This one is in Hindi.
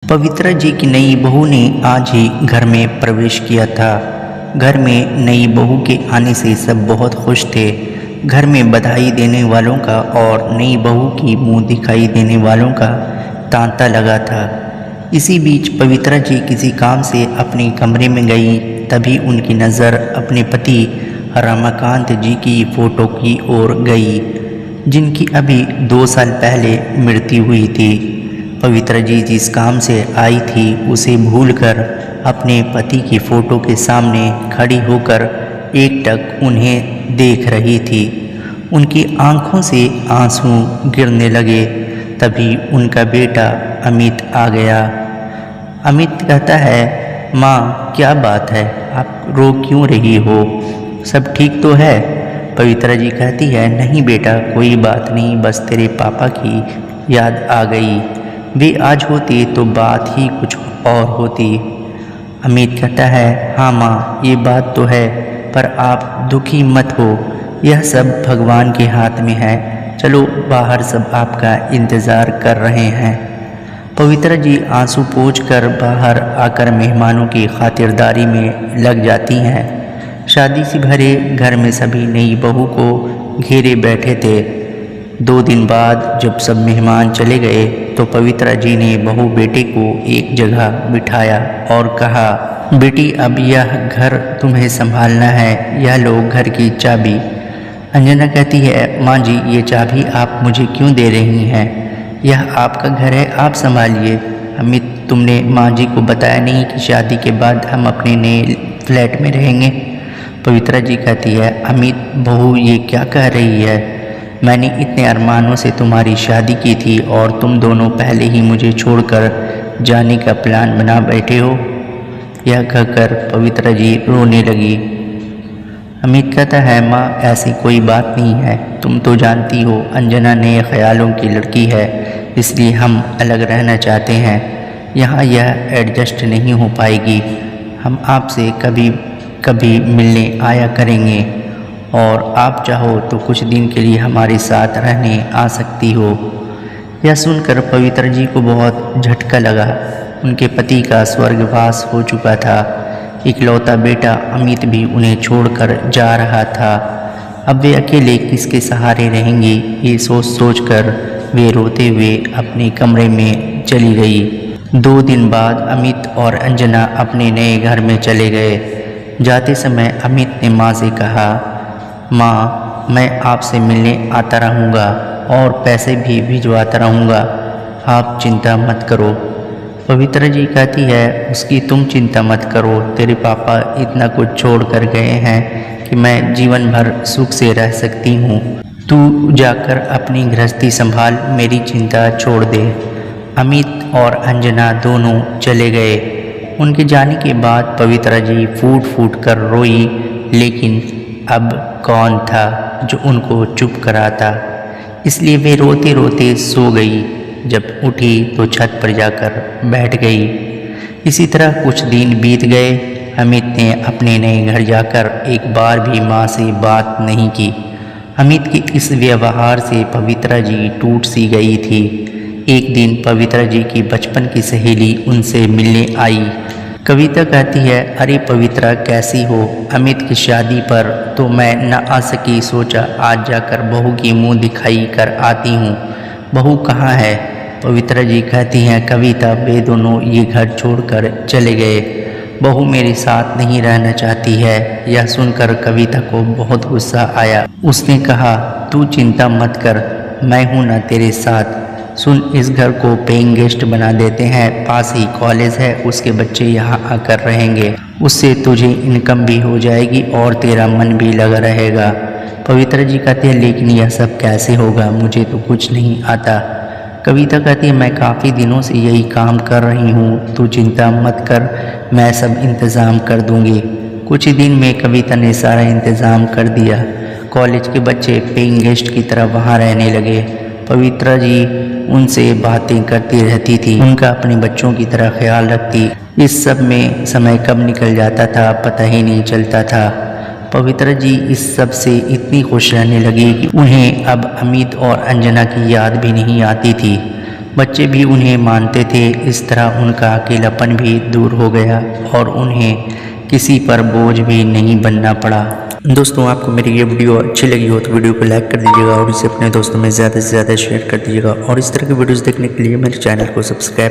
पवित्रा जी की नई बहू ने आज ही घर में प्रवेश किया था। घर में नई बहू के आने से सब बहुत खुश थे। घर में बधाई देने वालों का और नई बहू की मुंह दिखाई देने वालों का तांता लगा था। इसी बीच पवित्रा जी किसी काम से अपने कमरे में गई, तभी उनकी नज़र अपने पति रमाकांत जी की फ़ोटो की ओर गई, जिनकी अभी 2 साल पहले मृत्यु हुई थी। पवित्रा जी जिस काम से आई थी उसे भूलकर अपने पति की फ़ोटो के सामने खड़ी होकर एकटक उन्हें देख रही थी। उनकी आंखों से आंसू गिरने लगे। तभी उनका बेटा अमित आ गया। अमित कहता है, माँ क्या बात है, आप रो क्यों रही हो, सब ठीक तो है? पवित्रा जी कहती है, नहीं बेटा कोई बात नहीं, बस तेरे पापा की याद आ गई। वे आज होते तो बात ही कुछ और होती। अमित कहता है, हाँ माँ ये बात तो है, पर आप दुखी मत हो, यह सब भगवान के हाथ में है। चलो बाहर सब आपका इंतज़ार कर रहे हैं। पवित्रा जी आंसू पोंछकर बाहर आकर मेहमानों की खातिरदारी में लग जाती हैं। शादी से भरे घर में सभी नई बहू को घेरे बैठे थे। 2 दिन बाद जब सब मेहमान चले गए तो पवित्रा जी ने बहू बेटे को एक जगह बिठाया और कहा, बेटी अब यह घर तुम्हें संभालना है, यह लो घर की चाबी। अंजना कहती है, माँ जी ये चाबी आप मुझे क्यों दे रही हैं, यह आपका घर है, आप संभालिए। अमित तुमने माँ जी को बताया नहीं कि शादी के बाद हम अपने नए फ्लैट में रहेंगे? पवित्रा जी कहती है, अमित बहू ये क्या कह रही है, मैंने इतने अरमानों से तुम्हारी शादी की थी और तुम दोनों पहले ही मुझे छोड़कर जाने का प्लान बना बैठे हो। यह कहकर पवित्रा जी रोने लगी। अमित कहता है, माँ ऐसी कोई बात नहीं है, तुम तो जानती हो अंजना नए ख्यालों की लड़की है, इसलिए हम अलग रहना चाहते हैं। यहाँ यह एडजस्ट नहीं हो पाएगी। हम आपसे कभी कभी मिलने आया करेंगे और आप चाहो तो कुछ दिन के लिए हमारे साथ रहने आ सकती हो। यह सुनकर पवित्रा जी को बहुत झटका लगा। उनके पति का स्वर्गवास हो चुका था। इकलौता बेटा अमित भी उन्हें छोड़कर जा रहा था। अब वे अकेले किसके सहारे रहेंगी, ये सोच सोच कर वे रोते हुए अपने कमरे में चली गई। 2 दिन बाद अमित और अंजना अपने नए घर में चले गए। जाते समय अमित ने माँ से कहा, माँ मैं आपसे मिलने आता रहूँगा और पैसे भी भिजवाता रहूँगा, आप चिंता मत करो। पवित्रा जी कहती है, उसकी तुम चिंता मत करो, तेरे पापा इतना कुछ छोड़ कर गए हैं कि मैं जीवन भर सुख से रह सकती हूँ। तू जाकर अपनी गृहस्थी संभाल, मेरी चिंता छोड़ दे। अमित और अंजना दोनों चले गए। उनके जाने के बाद पवित्रा जी फूट फूट कर रोई, लेकिन अब कौन था जो उनको चुप कराता, इसलिए वे रोते रोते सो गई। जब उठी तो छत पर जाकर बैठ गई। इसी तरह कुछ दिन बीत गए। अमित ने अपने नए घर जाकर एक बार भी माँ से बात नहीं की। अमित के इस व्यवहार से पवित्रा जी टूट सी गई थी। एक दिन पवित्रा जी की बचपन की सहेली उनसे मिलने आई। कविता कहती है, अरे पवित्रा कैसी हो, अमित की शादी पर तो मैं न आ सकी, सोचा आज जाकर बहू की मुंह दिखाई कर आती हूँ। बहू कहाँ है? पवित्रा जी कहती हैं, कविता वे दोनों ये घर छोड़कर चले गए, बहू मेरे साथ नहीं रहना चाहती है। यह सुनकर कविता को बहुत गुस्सा आया। उसने कहा, तू चिंता मत कर, मैं हूँ ना तेरे साथ। सुन, इस घर को पेइंग गेस्ट बना देते हैं, पास ही कॉलेज है, उसके बच्चे यहाँ आकर रहेंगे, उससे तुझे इनकम भी हो जाएगी और तेरा मन भी लगा रहेगा। पवित्रा जी कहते हैं, लेकिन यह सब कैसे होगा, मुझे तो कुछ नहीं आता। कविता कहती है, मैं काफ़ी दिनों से यही काम कर रही हूँ, तू चिंता मत कर, मैं सब इंतज़ाम कर दूँगी। कुछ ही दिन में कविता ने सारा इंतज़ाम कर दिया। कॉलेज के बच्चे पेइंग गेस्ट की तरह वहाँ रहने लगे। पवित्रा जी उनसे बातें करती रहती थी, उनका अपने बच्चों की तरह ख्याल रखती। इस सब में समय कब निकल जाता था पता ही नहीं चलता था। पवित्रा जी इस सब से इतनी खुश रहने लगी कि उन्हें अब अमित और अंजना की याद भी नहीं आती थी। बच्चे भी उन्हें मानते थे। इस तरह उनका अकेलापन भी दूर हो गया और उन्हें किसी पर बोझ भी नहीं बनना पड़ा। दोस्तों, आपको मेरी ये वीडियो अच्छी लगी हो तो वीडियो को लाइक कर दीजिएगा और इसे अपने दोस्तों में ज़्यादा से ज़्यादा शेयर कर दीजिएगा और इस तरह की वीडियोस देखने के लिए मेरे चैनल को सब्सक्राइब